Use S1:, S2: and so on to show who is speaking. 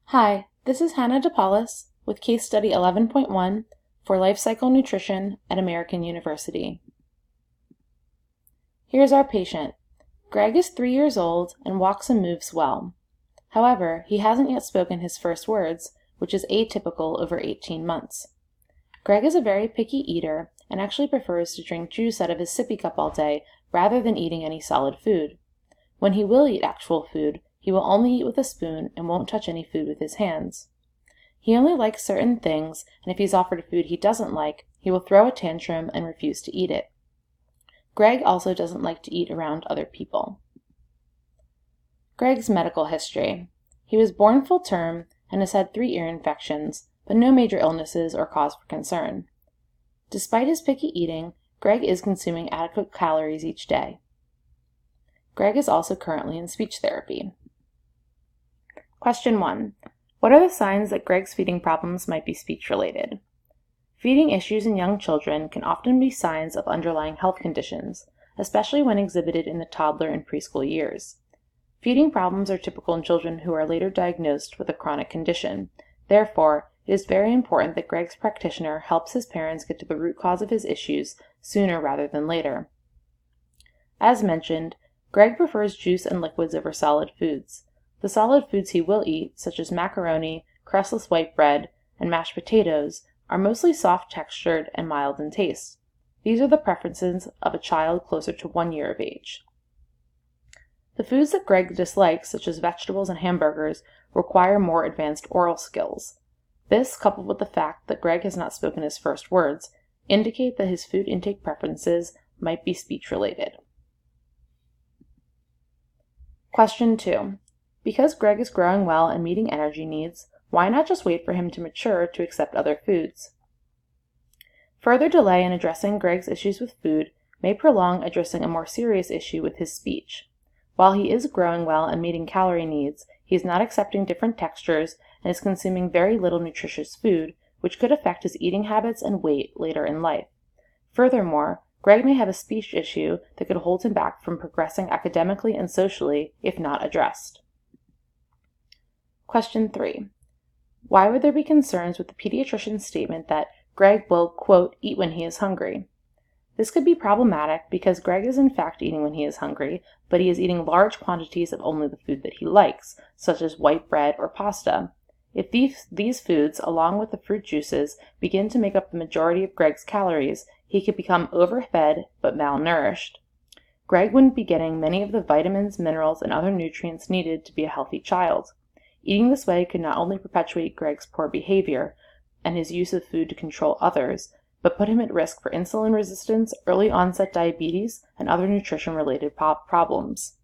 S1: Hi, this is Hannah DePaulis with Case Study 11.1 for Life Cycle Nutrition at American University. Here's our patient. Greg is 3 years old and walks and moves well. However, he hasn't yet spoken his first words, which is atypical over 18 months. Greg is a very picky eater and actually prefers to drink juice out of his sippy cup all day rather than eating any solid food. When he will eat actual food, he will only eat with a spoon and won't touch any food with his hands. He only likes certain things, and if he's offered food he doesn't like, he will throw a tantrum and refuse to eat it. Greg also doesn't like to eat around other people. Greg's medical history. He was born full term and has had 3 ear infections, but no major illnesses or cause for concern. Despite his picky eating, Greg is consuming adequate calories each day. Greg is also currently in speech therapy. Question 1. What are the signs that Greg's feeding problems might be speech-related? Feeding issues in young children can often be signs of underlying health conditions, especially when exhibited in the toddler and preschool years. Feeding problems are typical in children who are later diagnosed with a chronic condition. Therefore, it is very important that Greg's practitioner helps his parents get to the root cause of his issues sooner rather than later. As mentioned, Greg prefers juice and liquids over solid foods. The solid foods he will eat, such as macaroni, crustless white bread, and mashed potatoes, are mostly soft-textured and mild in taste. These are the preferences of a child closer to 1 year of age. The foods that Greg dislikes, such as vegetables and hamburgers, require more advanced oral skills. This, coupled with the fact that Greg has not spoken his first words, indicate that his food intake preferences might be speech-related. Question 2. Because Greg is growing well and meeting energy needs, why not just wait for him to mature to accept other foods? Further delay in addressing Greg's issues with food may prolong addressing a more serious issue with his speech. While he is growing well and meeting calorie needs, he is not accepting different textures and is consuming very little nutritious food, which could affect his eating habits and weight later in life. Furthermore, Greg may have a speech issue that could hold him back from progressing academically and socially if not addressed. Question 3. Why would there be concerns with the pediatrician's statement that Greg will, quote, eat when he is hungry? This could be problematic because Greg is in fact eating when he is hungry, but he is eating large quantities of only the food that he likes, such as white bread or pasta. If these foods, along with the fruit juices, begin to make up the majority of Greg's calories, he could become overfed but malnourished. Greg wouldn't be getting many of the vitamins, minerals, and other nutrients needed to be a healthy child. Eating this way could not only perpetuate Greg's poor behavior and his use of food to control others, but put him at risk for insulin resistance, early onset diabetes, and other nutrition-related problems.